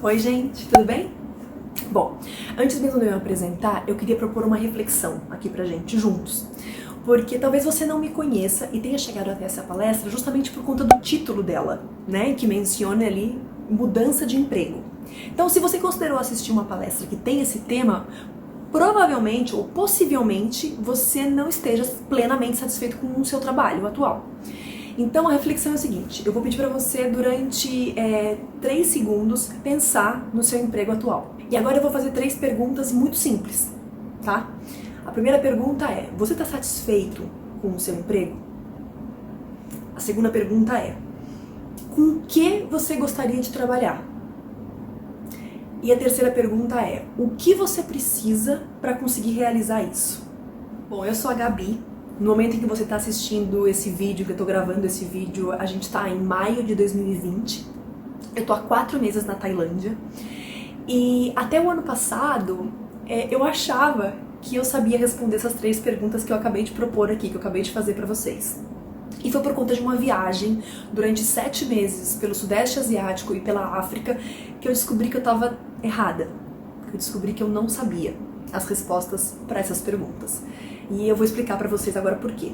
Oi gente, tudo bem? Bom, antes mesmo de eu me apresentar, eu queria propor uma reflexão aqui pra gente, juntos. Porque talvez você não me conheça e tenha chegado até essa palestra justamente por conta do título dela, né? Que menciona ali mudança de emprego. Então, se você considerou assistir uma palestra que tem esse tema, provavelmente ou possivelmente você não esteja plenamente satisfeito com o seu trabalho atual. Então a reflexão é o seguinte, eu vou pedir para você durante 3 segundos pensar no seu emprego atual. E agora eu vou fazer 3 perguntas muito simples, tá? A primeira pergunta é, você está satisfeito com o seu emprego? A segunda pergunta é, com o que você gostaria de trabalhar? E a terceira pergunta é, o que você precisa para conseguir realizar isso? Bom, eu sou a Gabi. No momento em que você está assistindo esse vídeo, que eu estou gravando esse vídeo, a gente está em maio de 2020. Eu estou há 4 meses na Tailândia. E até o ano passado, eu achava que eu sabia responder essas 3 perguntas que eu acabei de propor aqui, que eu acabei de fazer para vocês. E foi por conta de uma viagem durante 7 meses pelo Sudeste Asiático e pela África que eu descobri que eu estava errada. Que eu descobri que eu não sabia as respostas para essas perguntas. E eu vou explicar pra vocês agora por quê.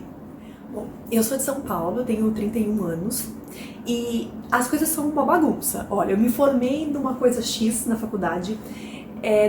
Bom, eu sou de São Paulo, eu tenho 31 anos e as coisas são uma bagunça. Olha, eu me formei numa coisa X na faculdade,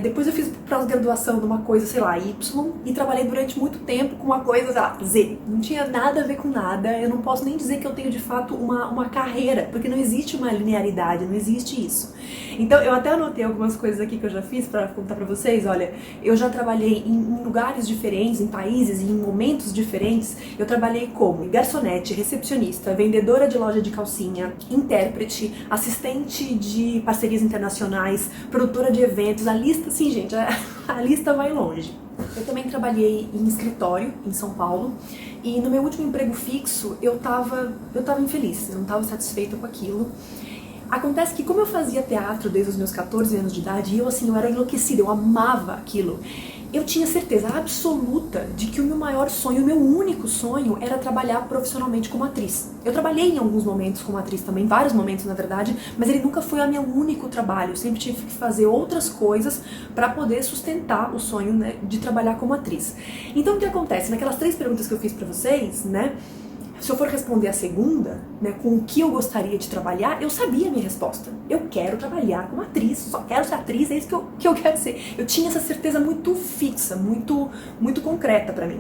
depois eu fiz pós-graduação numa coisa, sei lá, Y, e trabalhei durante muito tempo com uma coisa, sei lá, Z. Não tinha nada a ver com nada, eu não posso nem dizer que eu tenho de fato uma carreira, porque não existe uma linearidade, não existe isso. Então eu até anotei algumas coisas aqui que eu já fiz pra contar pra vocês. Olha, eu já trabalhei em lugares diferentes, em países e em momentos diferentes. Eu trabalhei como garçonete, recepcionista, vendedora de loja de calcinha, intérprete, assistente de parcerias internacionais, produtora de eventos. A lista, sim, gente, a lista vai longe. Eu também trabalhei em escritório em São Paulo e no meu último emprego fixo eu tava infeliz, eu não estava satisfeita com aquilo. Acontece que como eu fazia teatro desde os meus 14 anos de idade, eu era enlouquecida, eu amava aquilo. Eu tinha certeza absoluta de que o meu maior sonho, o meu único sonho, era trabalhar profissionalmente como atriz. Eu trabalhei em alguns momentos como atriz também, vários momentos na verdade, mas ele nunca foi o meu único trabalho. Eu sempre tive que fazer outras coisas para poder sustentar o sonho, né, de trabalhar como atriz. Então o que acontece? Naquelas 3 perguntas que eu fiz para vocês, né? Se eu for responder a segunda, né, com o que eu gostaria de trabalhar, eu sabia a minha resposta. Eu quero trabalhar como atriz, só quero ser atriz, é isso que eu quero ser. Eu tinha essa certeza muito fixa, muito concreta pra mim.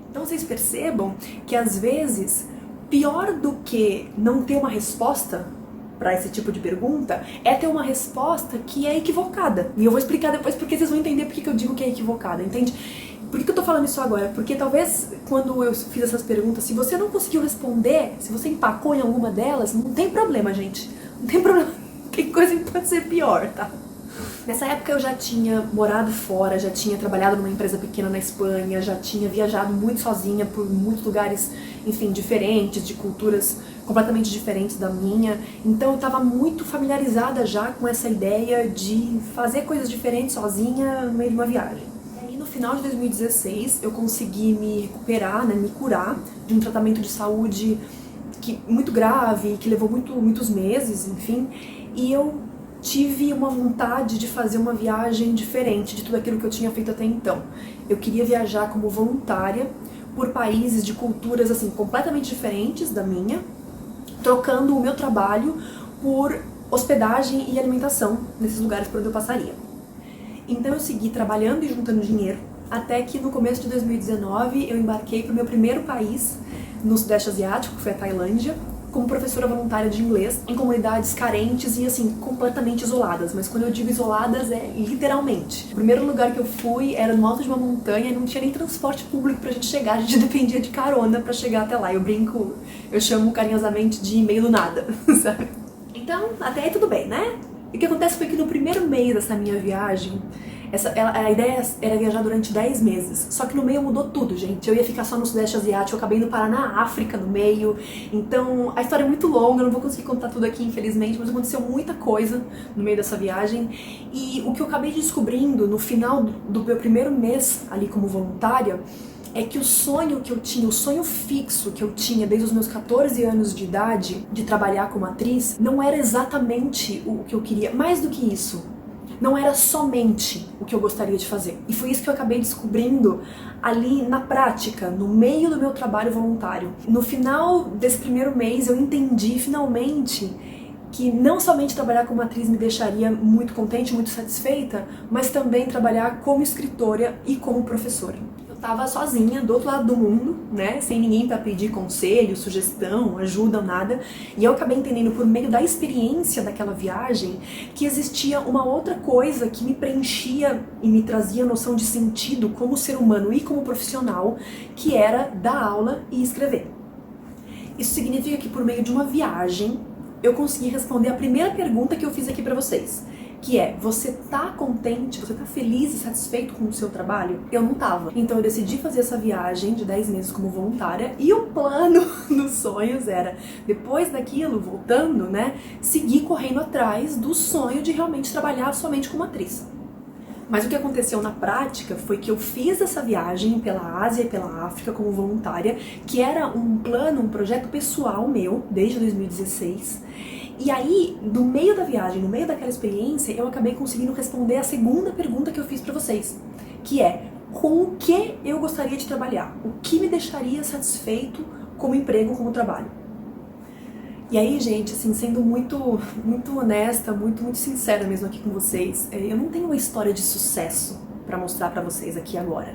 Então vocês percebam que às vezes, pior do que não ter uma resposta para esse tipo de pergunta, é ter uma resposta que é equivocada. E eu vou explicar depois porque vocês vão entender porque que eu digo que é equivocada, entende? Por que eu tô falando isso agora? Porque talvez quando eu fiz essas perguntas, se você não conseguiu responder, se você empacou em alguma delas, não tem problema, gente. Não tem problema. Tem coisa que pode ser pior, tá? Nessa época eu já tinha morado fora, já tinha trabalhado numa empresa pequena na Espanha, já tinha viajado muito sozinha por muitos lugares, enfim, diferentes, de culturas completamente diferentes da minha. Então eu estava muito familiarizada já com essa ideia de fazer coisas diferentes sozinha no meio de uma viagem. No final de 2016 eu consegui me recuperar, né, me curar de um tratamento de saúde muito grave, que levou muitos meses, enfim, e eu tive uma vontade de fazer uma viagem diferente de tudo aquilo que eu tinha feito até então. Eu queria viajar como voluntária por países de culturas assim completamente diferentes da minha, trocando o meu trabalho por hospedagem e alimentação nesses lugares por onde eu passaria. Então eu segui trabalhando e juntando dinheiro, até que no começo de 2019 eu embarquei para o meu primeiro país no Sudeste Asiático, que foi a Tailândia, como professora voluntária de inglês em comunidades carentes e assim, completamente isoladas. Mas quando eu digo isoladas, é literalmente. O primeiro lugar que eu fui era no alto de uma montanha e não tinha nem transporte público pra gente chegar, a gente dependia de carona pra chegar até lá. Eu brinco, eu chamo carinhosamente de meio do nada, sabe? Então, até aí tudo bem, né? E o que acontece foi que no primeiro mês dessa minha viagem, a ideia era viajar durante 10 meses, só que no meio mudou tudo, gente. Eu ia ficar só no Sudeste Asiático, eu acabei indo parar na África no meio, então a história é muito longa, eu não vou conseguir contar tudo aqui infelizmente, mas aconteceu muita coisa no meio dessa viagem, e o que eu acabei descobrindo no final do meu primeiro mês ali como voluntária é que o sonho que eu tinha, o sonho fixo que eu tinha desde os meus 14 anos de idade, de trabalhar como atriz, não era exatamente o que eu queria. Mais do que isso, não era somente o que eu gostaria de fazer. E foi isso que eu acabei descobrindo ali na prática, no meio do meu trabalho voluntário. No final desse primeiro mês, eu entendi finalmente que não somente trabalhar como atriz me deixaria muito contente, muito satisfeita, mas também trabalhar como escritora e como professora. Eu estava sozinha, do outro lado do mundo, né, sem ninguém para pedir conselho, sugestão, ajuda ou nada, e eu acabei entendendo por meio da experiência daquela viagem que existia uma outra coisa que me preenchia e me trazia noção de sentido como ser humano e como profissional, que era dar aula e escrever. Isso significa que por meio de uma viagem eu consegui responder a primeira pergunta que eu fiz aqui pra vocês, que é: você tá contente, você tá feliz e satisfeito com o seu trabalho? Eu não tava. Então eu decidi fazer essa viagem de 10 meses como voluntária e o plano dos sonhos era, depois daquilo, voltando, né, seguir correndo atrás do sonho de realmente trabalhar somente como atriz. Mas o que aconteceu na prática foi que eu fiz essa viagem pela Ásia e pela África como voluntária, que era um plano, um projeto pessoal meu, desde 2016. E aí, no meio da viagem, no meio daquela experiência, eu acabei conseguindo responder a segunda pergunta que eu fiz pra vocês, que é: com o que eu gostaria de trabalhar? O que me deixaria satisfeito como emprego, como trabalho? E aí, gente, assim, sendo muito honesta, muito sincera mesmo aqui com vocês, eu não tenho uma história de sucesso pra mostrar pra vocês aqui agora.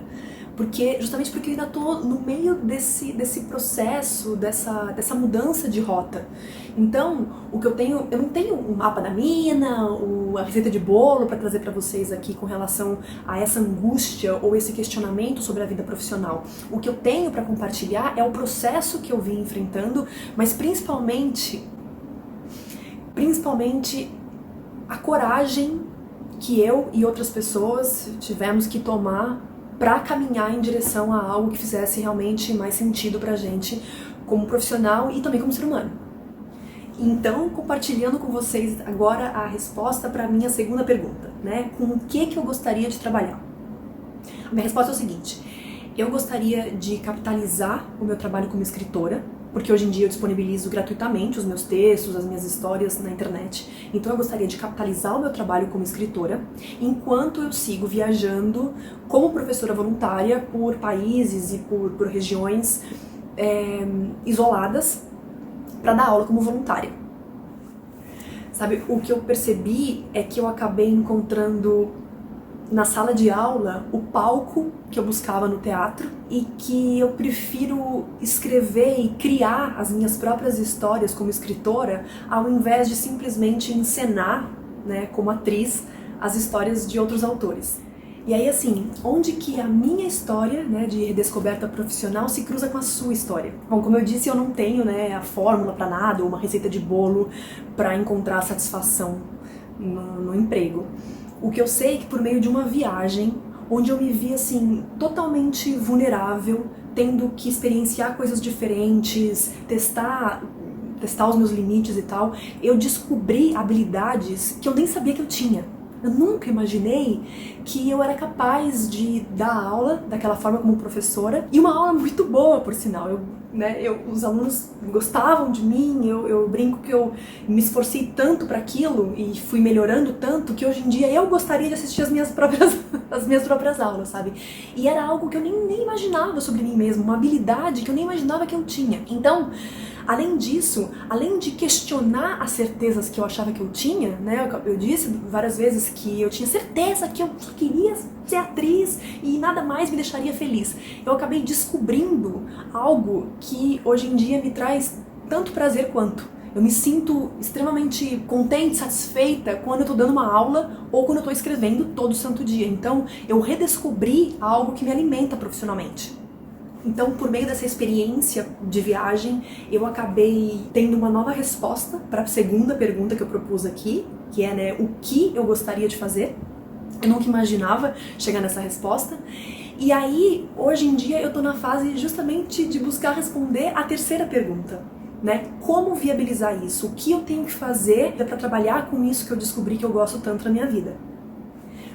Justamente porque eu ainda tô no meio desse processo, dessa mudança de rota. Então, o que eu não tenho um mapa da mina, a receita de bolo para trazer para vocês aqui com relação a essa angústia ou esse questionamento sobre a vida profissional. O que eu tenho para compartilhar é o processo que eu vim enfrentando, mas principalmente a coragem que eu e outras pessoas tivemos que tomar para caminhar em direção a algo que fizesse realmente mais sentido pra gente como profissional e também como ser humano. Então, compartilhando com vocês agora a resposta para a minha segunda pergunta, né? Com o que eu gostaria de trabalhar? A minha resposta é o seguinte: eu gostaria de capitalizar o meu trabalho como escritora, porque hoje em dia eu disponibilizo gratuitamente os meus textos, as minhas histórias na internet. Então eu gostaria de capitalizar o meu trabalho como escritora, enquanto eu sigo viajando como professora voluntária por países e por regiões isoladas para dar aula como voluntária. Sabe, o que eu percebi é que eu acabei encontrando na sala de aula o palco que eu buscava no teatro e que eu prefiro escrever e criar as minhas próprias histórias como escritora ao invés de simplesmente encenar, né, como atriz, as histórias de outros autores. E aí, assim, onde que a minha história, né, de redescoberta profissional se cruza com a sua história? Bom, como eu disse, eu não tenho, né, a fórmula para nada ou uma receita de bolo para encontrar satisfação no emprego. O que eu sei é que por meio de uma viagem, onde eu me vi assim, totalmente vulnerável, tendo que experienciar coisas diferentes, testar os meus limites e tal, eu descobri habilidades que eu nem sabia que eu tinha. Eu nunca imaginei que eu era capaz de dar aula daquela forma como professora, e uma aula muito boa, por sinal. Os alunos gostavam de mim, eu brinco que eu me esforcei tanto para aquilo e fui melhorando tanto que hoje em dia eu gostaria de assistir as minhas próprias aulas, sabe? E era algo que eu nem imaginava sobre mim mesma, uma habilidade que eu nem imaginava que eu tinha. Então, além disso, além de questionar as certezas que eu achava que eu tinha, né? Eu disse várias vezes que eu tinha certeza que eu queria ser atriz e nada mais me deixaria feliz. Eu acabei descobrindo algo que hoje em dia me traz tanto prazer quanto. Eu me sinto extremamente contente, satisfeita quando eu tô dando uma aula ou quando eu tô escrevendo todo santo dia. Então, eu redescobri algo que me alimenta profissionalmente. Então, por meio dessa experiência de viagem, eu acabei tendo uma nova resposta para a segunda pergunta que eu propus aqui, que é, né, o que eu gostaria de fazer. Eu nunca imaginava chegar nessa resposta. E aí, hoje em dia, eu tô na fase justamente de buscar responder a terceira pergunta, né? Como viabilizar isso? O que eu tenho que fazer para trabalhar com isso que eu descobri que eu gosto tanto na minha vida?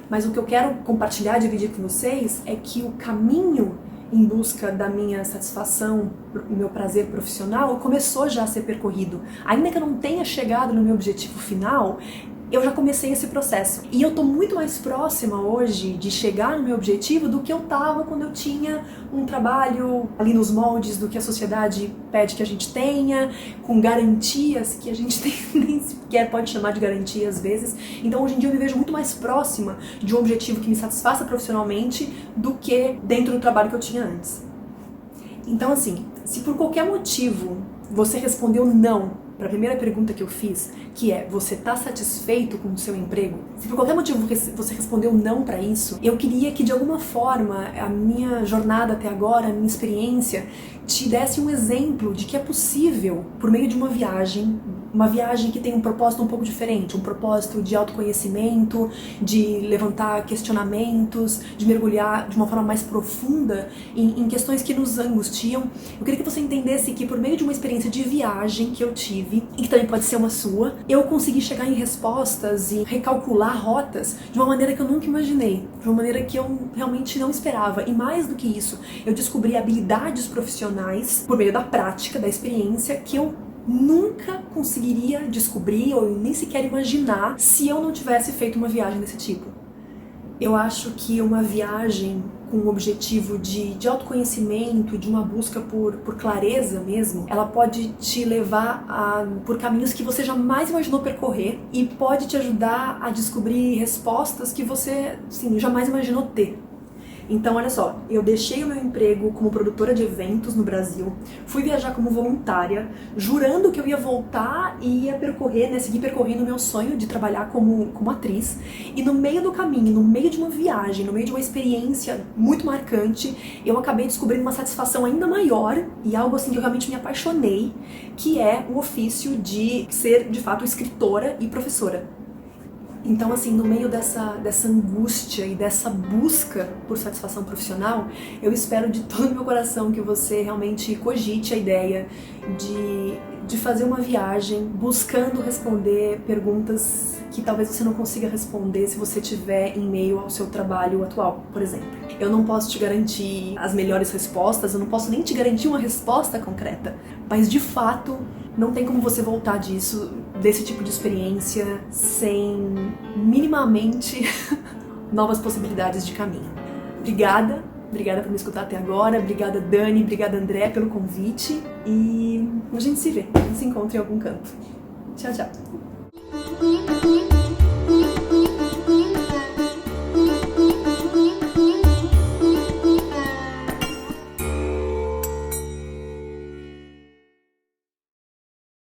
Mas o que eu quero compartilhar, dividir com vocês, é que o caminho em busca da minha satisfação, do meu prazer profissional, começou já a ser percorrido. Ainda que eu não tenha chegado no meu objetivo final, eu já comecei esse processo. E eu tô muito mais próxima hoje de chegar no meu objetivo do que eu tava quando eu tinha um trabalho ali nos moldes do que a sociedade pede que a gente tenha, com garantias que a gente nem sequer pode chamar de garantia às vezes. Então hoje em dia eu me vejo muito mais próxima de um objetivo que me satisfaça profissionalmente do que dentro do trabalho que eu tinha antes. Então assim, se por qualquer motivo você respondeu não para a primeira pergunta que eu fiz, que é, você tá satisfeito com o seu emprego? Se por qualquer motivo você respondeu não para isso, eu queria que de alguma forma a minha jornada até agora, a minha experiência, te desse um exemplo de que é possível, por meio de uma viagem que tem um propósito um pouco diferente, um propósito de autoconhecimento, de levantar questionamentos, de mergulhar de uma forma mais profunda em questões que nos angustiam. Eu queria que você entendesse que por meio de uma experiência de viagem que eu tive, e que também pode ser uma sua, eu consegui chegar em respostas e recalcular rotas de uma maneira que eu nunca imaginei, de uma maneira que eu realmente não esperava. E mais do que isso, eu descobri habilidades profissionais por meio da prática, da experiência, que eu nunca conseguiria descobrir ou nem sequer imaginar se eu não tivesse feito uma viagem desse tipo. Eu acho que uma viagem com o objetivo de autoconhecimento, de uma busca por clareza mesmo, ela pode te levar por caminhos que você jamais imaginou percorrer e pode te ajudar a descobrir respostas que você, assim, jamais imaginou ter. Então, olha só, eu deixei o meu emprego como produtora de eventos no Brasil, fui viajar como voluntária, jurando que eu ia voltar e ia percorrer, né, seguir percorrendo o meu sonho de trabalhar como atriz. E no meio do caminho, no meio de uma viagem, no meio de uma experiência muito marcante, eu acabei descobrindo uma satisfação ainda maior e algo assim que eu realmente me apaixonei, que é o ofício de ser, de fato, escritora e professora. Então, assim, no meio dessa angústia e dessa busca por satisfação profissional, eu espero de todo o meu coração que você realmente cogite a ideia de fazer uma viagem buscando responder perguntas que talvez você não consiga responder se você estiver em meio ao seu trabalho atual, por exemplo. Eu não posso te garantir as melhores respostas, eu não posso nem te garantir uma resposta concreta, mas de fato não tem como você voltar desse tipo de experiência sem minimamente novas possibilidades de caminho. Obrigada por me escutar até agora, obrigada Dani, obrigada André pelo convite e a gente se vê, a gente se encontra em algum canto. Tchau, tchau.